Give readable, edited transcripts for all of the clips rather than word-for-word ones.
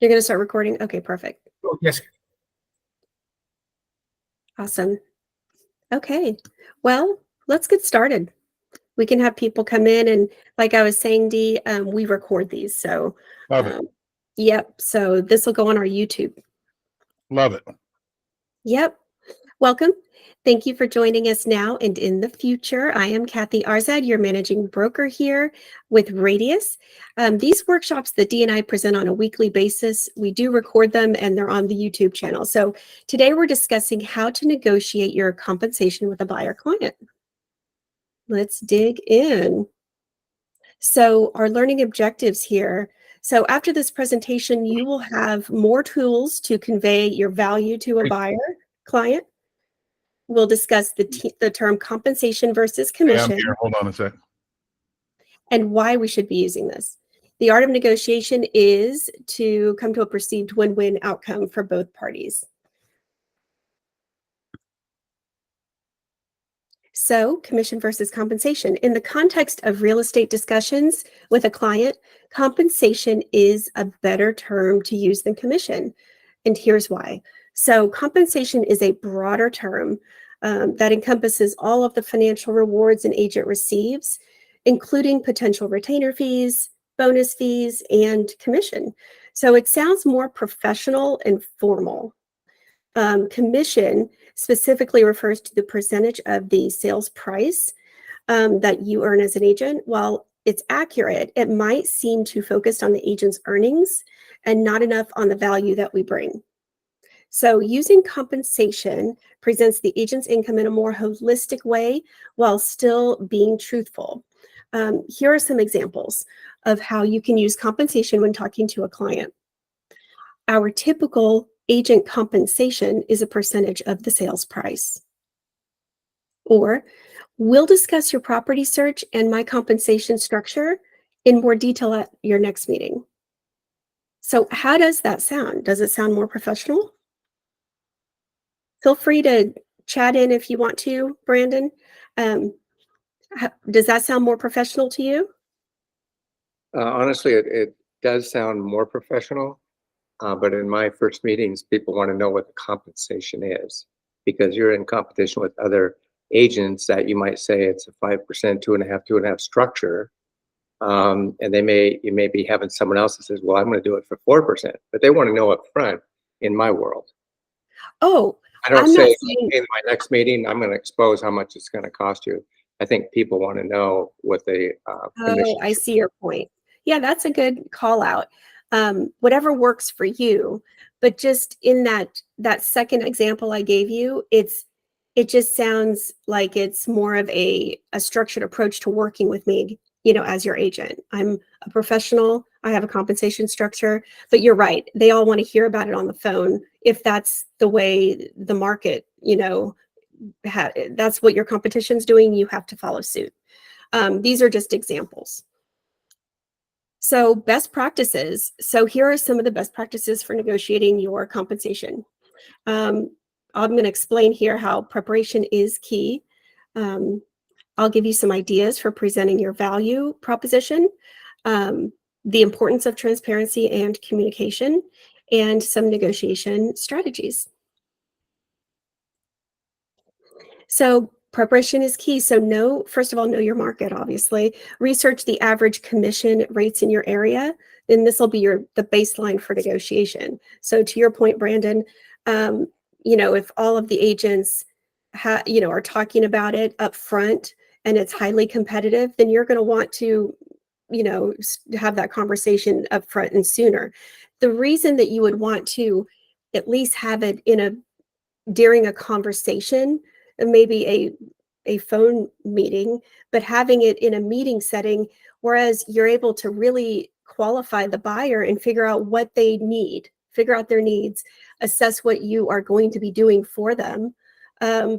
You're going to start recording? Okay, perfect. Oh, yes. Awesome. Okay, well, let's get started. We can have people come in, and like I was saying, Dee, we record these. So, Love it. Yep. So this will go on our YouTube. Love it. Yep. Welcome. Thank you for joining us now and in the future. I am Kathy Arzad, your managing broker here with Radius. These workshops that Dee and I present on a weekly basis, we do record them and they're on the YouTube channel. So today we're discussing how to negotiate your compensation with a buyer client. Let's dig in. So our learning objectives here. So after this presentation, you will have more tools to convey your value to a buyer client. We'll discuss the term compensation versus Hey, I'm commission here. Hold on a sec. and why we should be using this. The art of negotiation is to come to a perceived win-win outcome for both parties. So, commission versus compensation. In the context of real estate discussions with a client, compensation is a better term to use than commission. And here's why. So, compensation is a broader term that encompasses all of the financial rewards an agent receives, including potential retainer fees, bonus fees, and commission. So, it sounds more professional and formal. Commission specifically refers to the percentage of the sales price that you earn as an agent. While it's accurate, it might seem too focused on the agent's earnings and not enough on the value that we bring. So using compensation presents the agent's income in a more holistic way while still being truthful. Here are some examples of how you can use compensation when talking to a client. Our typical agent compensation is a percentage of the sales price. Or, we'll discuss your property search and my compensation structure in more detail at your next meeting. So how does that sound? Does it sound more professional? Feel free to chat in if you want to, Brandon. Does that sound more professional to you? Honestly, it does sound more professional. But in my first meetings, people want to know what the compensation is because you're in competition with other agents that you might say it's a 5%, 2.5% structure. And you may be having someone else that says, well, I'm going to do it for 4%, but they want to know up front in my world. Oh, I don't say in my next meeting, I'm going to expose how much it's going to cost you. I think people want to know what the commission. I see your point. Yeah, that's a good call out. Whatever works for you, but just in that second example I gave you, it just sounds like it's more of a structured approach to working with me, as your agent. I'm a professional. I have a compensation structure, but you're right. They all want to hear about it on the phone. If that's the way the market, that's what your competition's doing, you have to follow suit. These are just examples. So best practices. So here are some of the best practices for negotiating your compensation. I'm going to explain here how preparation is key. I'll give you some ideas for presenting your value proposition, the importance of transparency and communication, and some negotiation strategies. So preparation is key. So first of all, know your market, obviously. Research the average commission rates in your area, and this will be the baseline for negotiation. So to your point, Brandon, if all of the agents are talking about it up front and it's highly competitive, then you're going to want to, have that conversation up front and sooner. The reason that you would want to at least have it during a conversation, maybe a phone meeting, but having it in a meeting setting, whereas you're able to really qualify the buyer and figure out what they need, figure out their needs, assess what you are going to be doing for them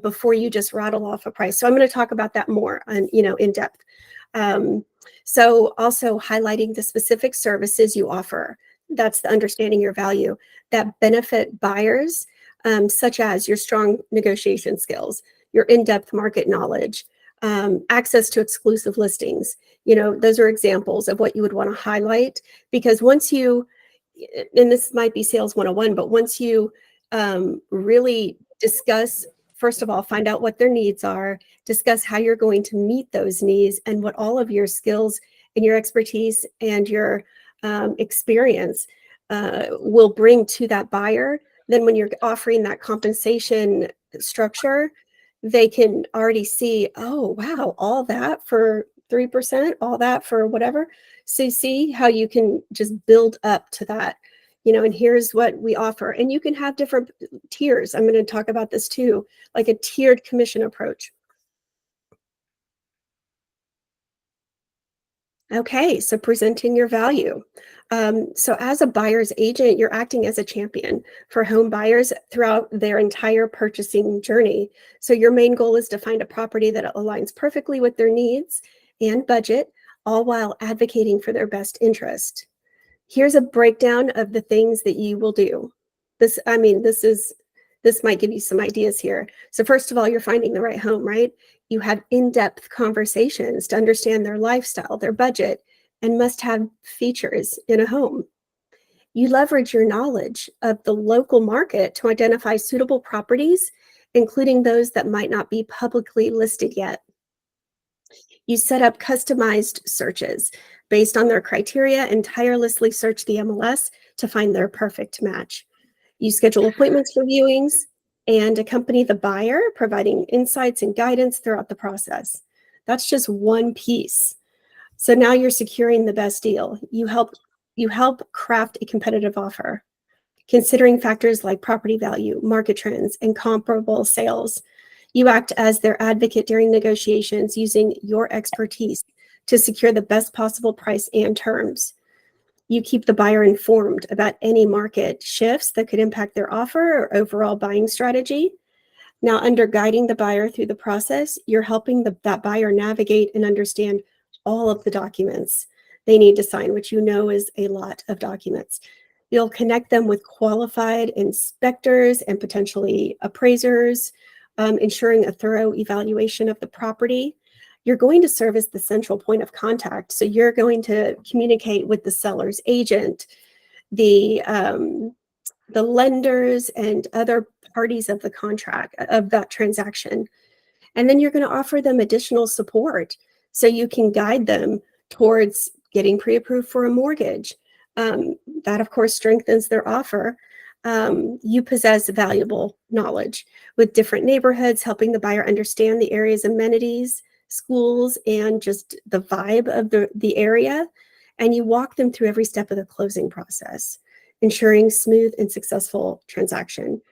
before you just rattle off a price. So I'm going to talk about that more in depth. So also highlighting the specific services you offer. That's the understanding your value that benefit buyers, such as your strong negotiation skills, your in-depth market knowledge, access to exclusive listings. Those are examples of what you would want to highlight, because once you and this might be sales 101, but once you really discuss, first of all, find out what their needs are, discuss how you're going to meet those needs, and what all of your skills and your expertise and your experience will bring to that buyer, then when you're offering that compensation structure, they can already see, oh, wow, all that for 3%, all that for whatever. So see how you can just build up to that, and here's what we offer. And you can have different tiers. I'm going to talk about this too, like a tiered commission approach. Okay, so presenting your value. So as a buyer's agent, you're acting as a champion for home buyers throughout their entire purchasing journey. So your main goal is to find a property that aligns perfectly with their needs and budget, all while advocating for their best interest. Here's a breakdown of the things that you will do. This might give you some ideas here. So first of all, you're finding the right home, right? You have in-depth conversations to understand their lifestyle, their budget, and must-have features in a home. You leverage your knowledge of the local market to identify suitable properties, including those that might not be publicly listed yet. You set up customized searches based on their criteria and tirelessly search the MLS to find their perfect match. You schedule appointments for viewings and accompany the buyer, providing insights and guidance throughout the process. That's just one piece. So now you're securing the best deal. You help craft a competitive offer, considering factors like property value, market trends, and comparable sales. You act as their advocate during negotiations, using your expertise to secure the best possible price and terms. You keep the buyer informed about any market shifts that could impact their offer or overall buying strategy. Now, under guiding the buyer through the process, you're helping that buyer navigate and understand all of the documents they need to sign, which is a lot of documents. You'll connect them with qualified inspectors and potentially appraisers, ensuring a thorough evaluation of the property. You're going to serve as the central point of contact. So you're going to communicate with the seller's agent, the lenders, and other parties of the contract, of that transaction. And then you're going to offer them additional support so you can guide them towards getting pre-approved for a mortgage. That, of course, strengthens their offer. You possess valuable knowledge with different neighborhoods, helping the buyer understand the area's amenities, schools, and just the vibe of the area. And you walk them through every step of the closing process, ensuring smooth and successful transaction.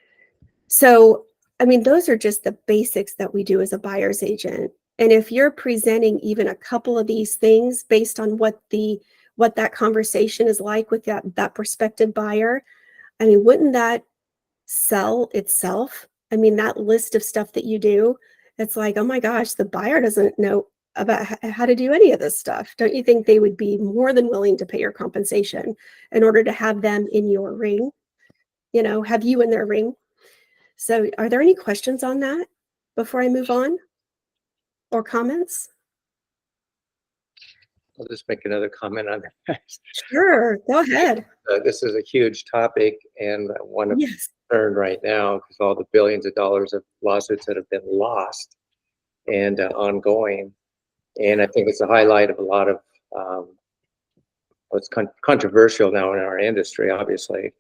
So, those are just the basics that we do as a buyer's agent. And if you're presenting even a couple of these things based on what that conversation is like with that prospective buyer, wouldn't that sell itself? That list of stuff that you do, it's like, oh my gosh, the buyer doesn't know about how to do any of this stuff. Don't you think they would be more than willing to pay your compensation in order to have them in your ring? Have you in their ring? So are there any questions on that before I move on, or comments? I'll just make another comment on that. Sure, go ahead. This is a huge topic and one of Yes. concern right now because all the billions of dollars of lawsuits that have been lost and ongoing. And I think it's a highlight of a lot of what's controversial now in our industry, obviously.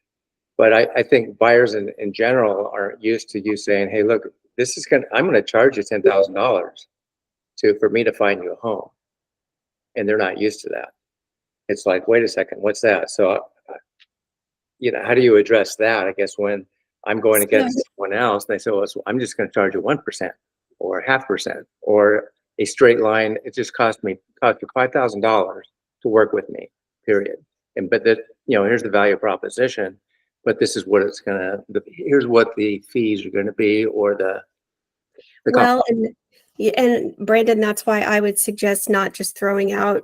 But I think buyers in general are used to you saying, hey, look, I'm going to charge you $10,000 for me to find you a home. And they're not used to that. It's like, wait a second, what's that? So, how do you address that? I guess when I'm going against someone else, and they say, well, I'm just going to charge you 1% or 0.5% or a straight line. It just cost you $5,000 to work with me, period. But here's the value proposition, but this is what here's what the fees are going to be, or the well, and Brandon, that's why I would suggest not just throwing out,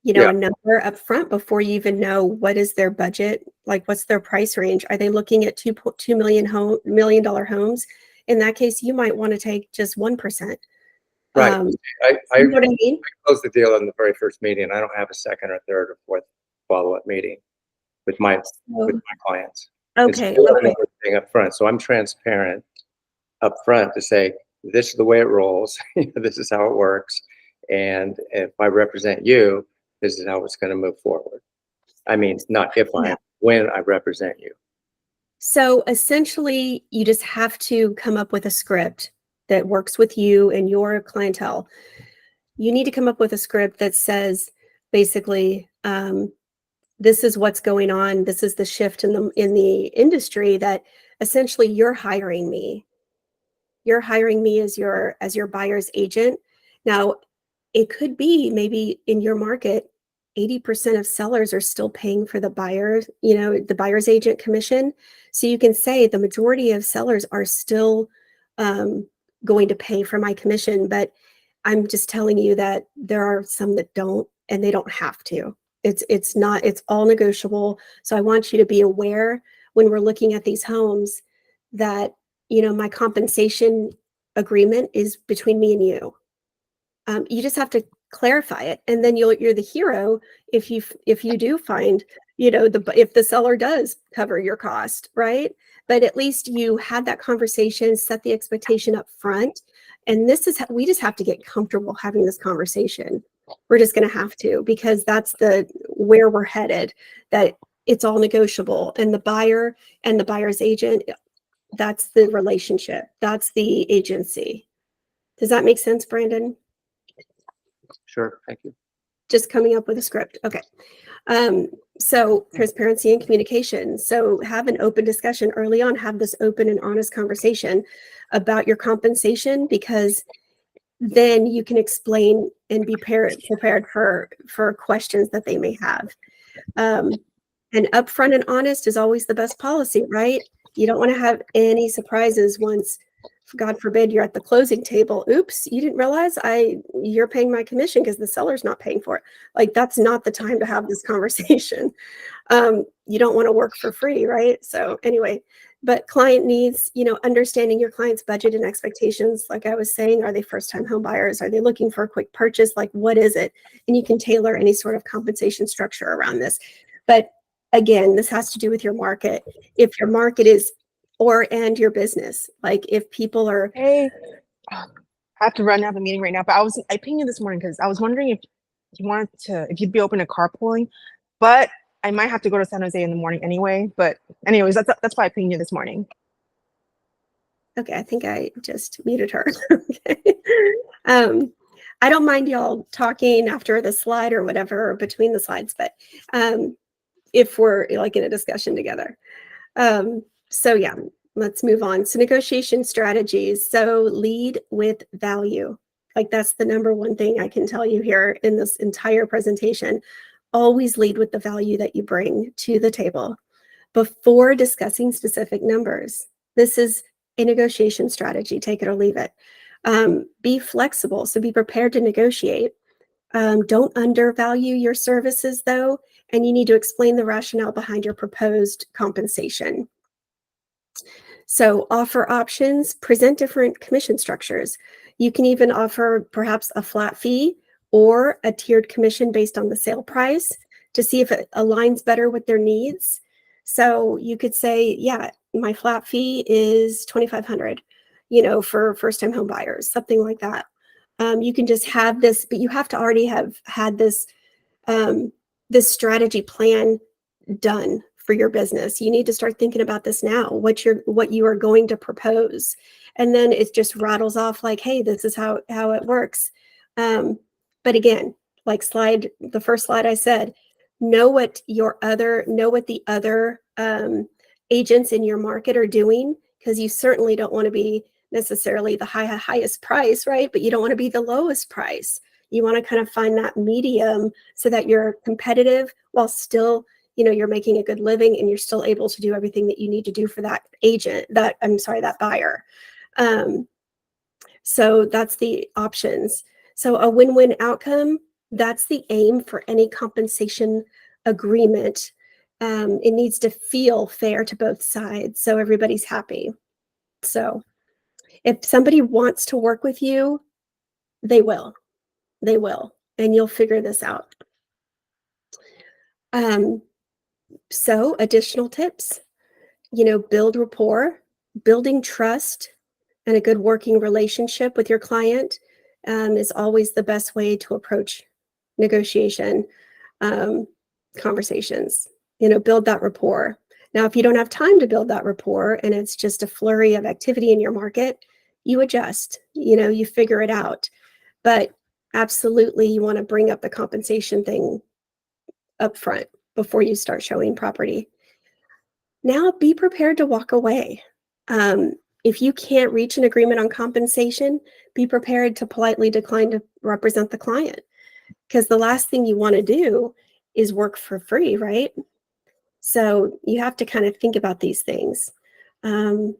a number up front before you even know what is their budget, like what's their price range. Are they looking at $2 million homes? In that case, you might want to take just 1%. Right. You know what I mean? I closed the deal on the very first meeting. I don't have a second or third or fourth follow-up meeting with my So- clients. It's okay, still okay. another thing up front. So I'm transparent up front to say, this is the way it rolls. This is how it works. And if I represent you, this is how it's going to move forward. I mean, not if Yeah. when I represent you. So essentially, you just have to come up with a script that works with you and your clientele. You need to come up with a script that says basically, this is what's going on. This is the shift in the industry that essentially you're hiring me. You're hiring me as your buyer's agent. Now, it could be maybe in your market, 80% of sellers are still paying for the buyer, the buyer's agent commission. So you can say the majority of sellers are still going to pay for my commission, but I'm just telling you that there are some that don't, and they don't have to. It's all negotiable. So I want you to be aware when we're looking at these homes that, my compensation agreement is between me and you. You just have to clarify it, and then you're the hero if you do find, if the seller does cover your cost, right? But at least you had that conversation, set the expectation up front, and we just have to get comfortable having this conversation. We're just going to have to, because that's where we're headed, that it's all negotiable, and the buyer and the buyer's agent, that's the relationship, that's the agency. Does that make sense, Brandon? Sure. Thank you. Just coming up with a script. Okay. So transparency and communication. So have an open discussion early on, have this open and honest conversation about your compensation, because then you can explain and be prepared for questions that they may have. And upfront and honest is always the best policy, right? You don't want to have any surprises once, God forbid, you're at the closing table. Oops, you didn't realize you're paying my commission because the seller's not paying for it. Like, that's not the time to have this conversation. You don't want to work for free, right? So anyway, but client needs, understanding your client's budget and expectations. Like I was saying, are they first-time home buyers? Are they looking for a quick purchase? Like, what is it? And you can tailor any sort of compensation structure around this. But again, this has to do with your market. If your market is and your business. Like, if people are, Hey, I have to run. I have a meeting right now, but I pinged you this morning because I was wondering if you'd be open to carpooling, but I might have to go to San Jose in the morning anyway. But anyways, that's why I pinged you this morning. okay, I think I just muted her. Okay. I don't mind y'all talking after the slide or whatever, or between the slides, but if we're like in a discussion together. So yeah, let's move on. So negotiation strategies. So lead with value. Like, that's the number one thing I can tell you here in this entire presentation. Always lead with the value that you bring to the table before discussing specific numbers. This is a negotiation strategy, take it or leave it. Be flexible, so be prepared to negotiate. Don't undervalue your services though, and you need to explain the rationale behind your proposed compensation. So offer options, present different commission structures. You can even offer perhaps a flat fee or a tiered commission based on the sale price to see if it aligns better with their needs. So you could say, yeah, my flat fee is $2,500, for first-time home buyers, something like that. You can just have this, but you have to already have had this strategy plan done for your business. You need to start thinking about this now, what you are going to propose. And then it just rattles off like, hey, this is how it works. But again, like the first slide I said, know what the other agents in your market are doing, because you certainly don't want to be necessarily the highest price, right? But you don't want to be the lowest price. You want to kind of find that medium so that you're competitive while still, you're making a good living and you're still able to do everything that you need to do for that that buyer. So that's the options. So a win-win outcome, that's the aim for any compensation agreement. It needs to feel fair to both sides, so everybody's happy. So if somebody wants to work with you, they will, and you'll figure this out. So additional tips, build rapport, building trust, and a good working relationship with your client is always the best way to approach negotiation conversations. Build that rapport. Now, if you don't have time to build that rapport and it's just a flurry of activity in your market, you adjust, you figure it out. But absolutely, you want to bring up the compensation thing up front before you start showing property. Now, be prepared to walk away. If you can't reach an agreement on compensation, be prepared to politely decline to represent the client, because the last thing you want to do is work for free, right? So you have to kind of think about these things. Yeah.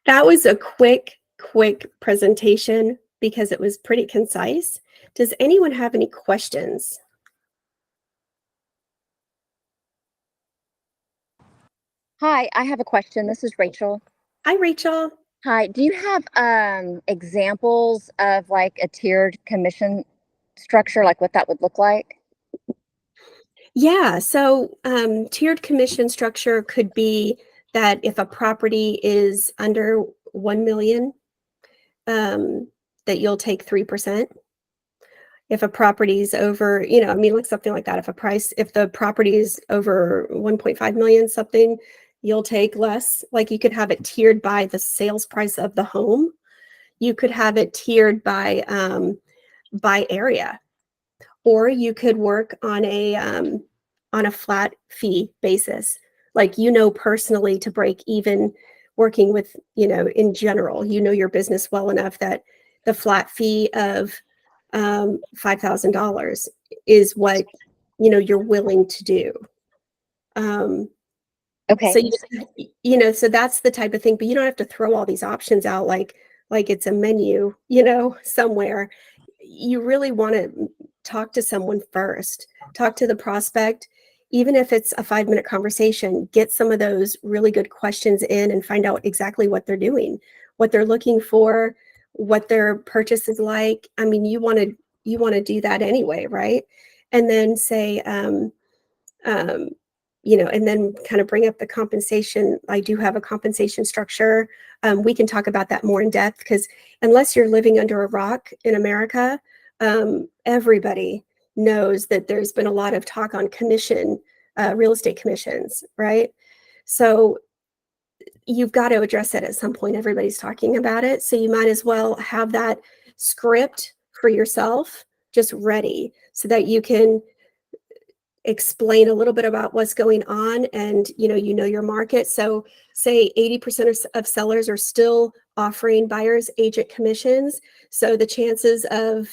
That was a quick presentation because it was pretty concise. Does anyone have any questions? Hi, I have a question. This is Rachel. Hi, Rachel. Hi, do you have examples of like a tiered commission structure, like what that would look like? Yeah, so tiered commission structure could be that if a property is under 1 million, that you'll take 3%. If a property's over, like something like that, if the property is over 1.5 million something, you'll take less. Like you could have it tiered by the sales price of the home. You could have it tiered by area, or you could work on a flat fee basis. Like, personally, to break even working with, in general, your business well enough that the flat fee of $5,000 is what, you're willing to do. Okay. So so that's the type of thing, but you don't have to throw all these options out like it's a menu, somewhere. You really want to talk to someone first, talk to the prospect, even if it's a 5-minute conversation, get some of those really good questions in and find out exactly what they're doing, what they're looking for, what their purchase is like. I mean, you want to do that anyway, right? And then say, and then kind of bring up the compensation. I do have a compensation structure. We can talk about that more in depth, because unless you're living under a rock in America, everybody knows that there's been a lot of talk on real estate commissions, right? So you've got to address it at some point. Everybody's talking about it. So you might as well have that script for yourself just ready so that you can explain a little bit about what's going on, and your market. So say 80% of sellers are still offering buyer's agent commissions. So the chances of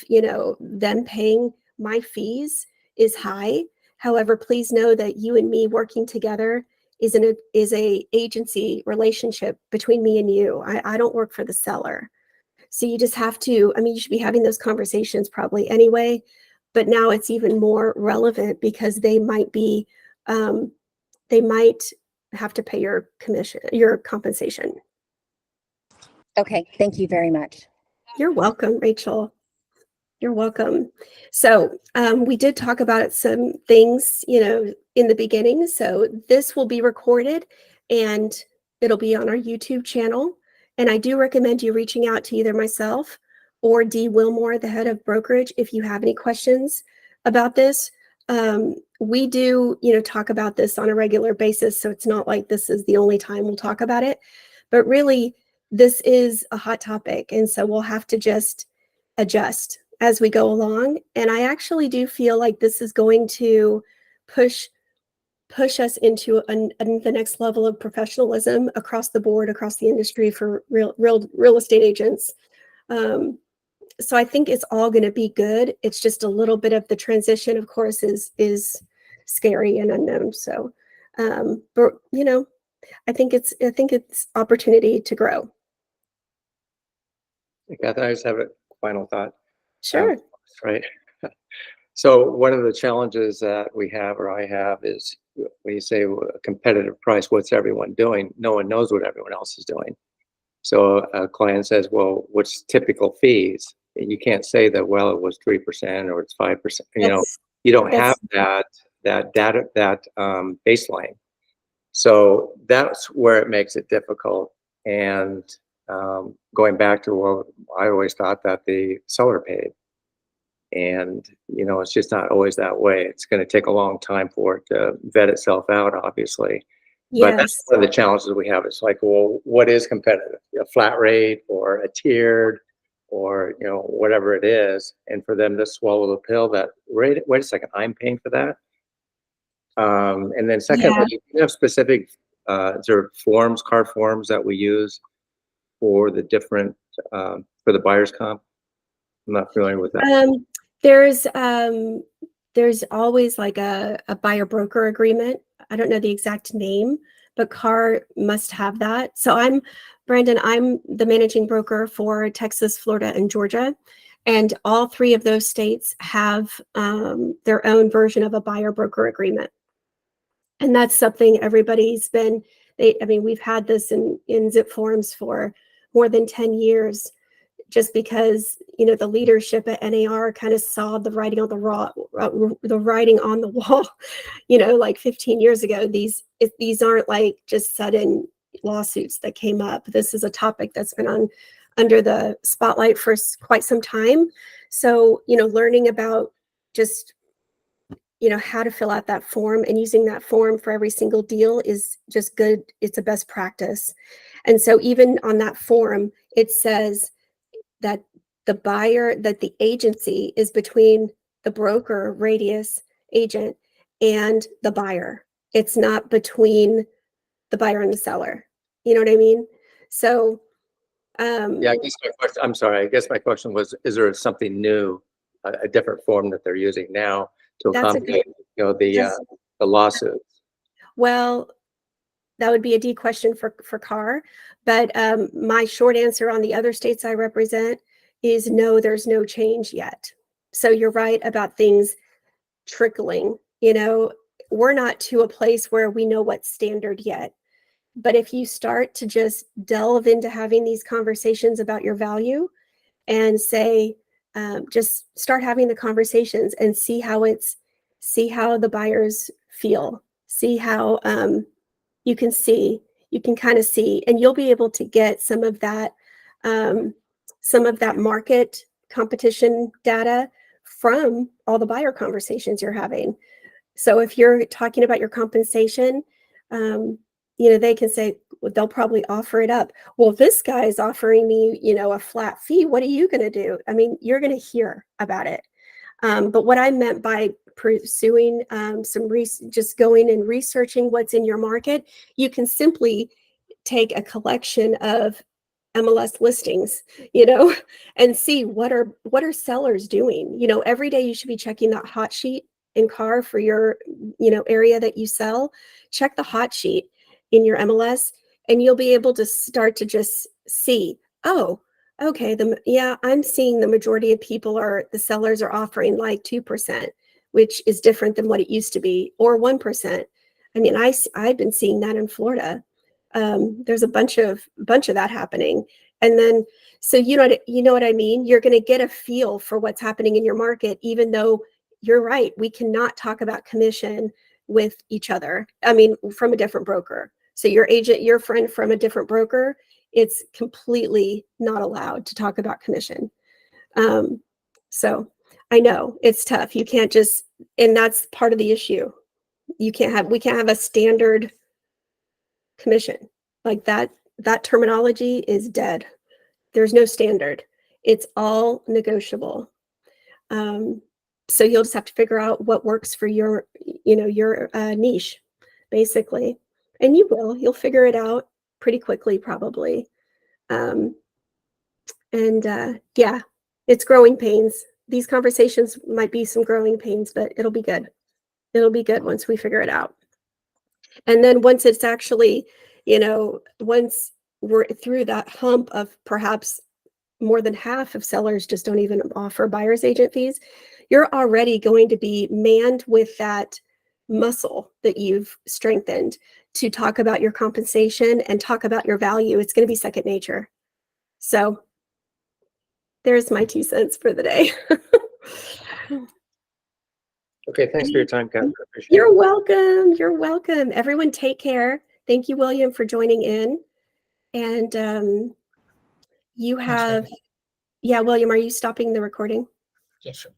them paying my fees is high. However, please know that you and me working together is a agency relationship between me and you. I don't work for the seller. So you just have to, you should be having those conversations probably anyway, but now it's even more relevant because they might have to pay your compensation. Okay, thank you very much. You're welcome, Rachel. You're welcome. So we did talk about some things, in the beginning. So this will be recorded and it'll be on our YouTube channel. And I do recommend you reaching out to either myself or Dee Wilmore, the head of brokerage, if you have any questions about this. We do, talk about this on a regular basis. So it's not like this is the only time we'll talk about it, but really this is a hot topic. And so we'll have to just adjust as we go along. And I actually do feel like this is going to push us into the next level of professionalism across the board, across the industry for real estate agents. So I think it's all going to be good. It's just a little bit of the transition, of course, is scary and unknown. So, but I think it's opportunity to grow. Catherine, I just have a final thought. Sure. Right. So one of the challenges that we have, or I have, is when you say a competitive price, what's everyone doing? No one knows what everyone else is doing. So a client says, well, what's typical fees? And you can't say that, well, it was 3% or it's 5%, You don't That's- have that data, that baseline. So that's where it makes it difficult. And going back to what I always thought that the seller paid. And, you know, it's just not always that way. It's going to take a long time for it to vet itself out, obviously. But that's Yes. one of the challenges we have. It's like, well, what is competitive? A flat rate or a tiered or, you know, whatever it is. And for them to swallow the pill that, wait a second, I'm paying for that. And then secondly, we have specific, is there forms, car forms that we use for the different, for the buyer's comp? I'm not familiar with that. There's always like a buyer broker agreement. I don't know the exact name, but CAR must have that. So Brandon, I'm the managing broker for Texas, Florida, and Georgia. And all three of those states have their own version of a buyer broker agreement. And that's something everybody's been, we've had this in Zip Forms for more than 10 years, just because, you know, the leadership at NAR kind of saw the writing on the wall, you know, like 15 years ago. These aren't like just sudden lawsuits that came up. This is a topic that's been under the spotlight for quite some time. So, you know, learning about just, you know, how to fill out that form and using that form for every single deal is just good. It's a best practice. And so even on that form, it says that the agency is between the broker, Radius agent, and the buyer. It's not between the buyer and the seller. You know what I mean? So, Yeah, I guess my question, I'm sorry, I guess my question was, is there something new, a different form that they're using now to That's a accommodate, you know, the lawsuits? well, that would be a D question for CAR. But my short answer on the other states I represent is no, there's no change yet. So you're right about things trickling. You know, we're not to a place where we know what's standard yet. But if you start to just delve into having these conversations about your value and say, just start having the conversations and see how the buyers feel, see how you can kind of see, and you'll be able to get some of that market competition data from all the buyer conversations you're having. So if you're talking about your compensation, you know, they can say, well, they'll probably offer it up. Well, this guy is offering me, you know, a flat fee. What are you going to do? I mean, you're going to hear about it. But what I meant by pursuing just going and researching what's in your market, you can simply take a collection of MLS listings, you know, and see what are sellers doing. You know, every day you should be checking that hot sheet in CAR for your, you know, area that you sell. Check the hot sheet in your MLS, and you'll be able to start to just see, oh, okay, I'm seeing the majority of the sellers are offering like 2%, which is different than what it used to be, or 1%. I mean, I've been seeing that in Florida. There's a bunch of that happening. And then, so you know what I mean? You're going to get a feel for what's happening in your market, even though you're right. We cannot talk about commission with each other. I mean, from a different broker. So your friend from a different broker, it's completely not allowed to talk about commission. So I know it's tough. You can't just, and that's part of the issue. We can't have a standard commission like that. That terminology is dead. There's no standard. It's all negotiable. So you'll just have to figure out what works for your niche, basically. And you'll figure it out pretty quickly, probably. Yeah, it's growing pains. These conversations might be some growing pains, but it'll be good. It'll be good once we figure it out. And then once it's actually, once we're through that hump of perhaps more than half of sellers just don't even offer buyer's agent fees, you're already going to be manned with that muscle that you've strengthened to talk about your compensation and talk about your value. It's going to be second nature. So there's my 2 cents for the day. Okay, thanks for your time, Catherine. I appreciate You're it. welcome. You're welcome. Everyone take care. Thank you, William, for joining in. And you Thanks, have, Becky. yeah, William, are you stopping the recording? Yes, sir.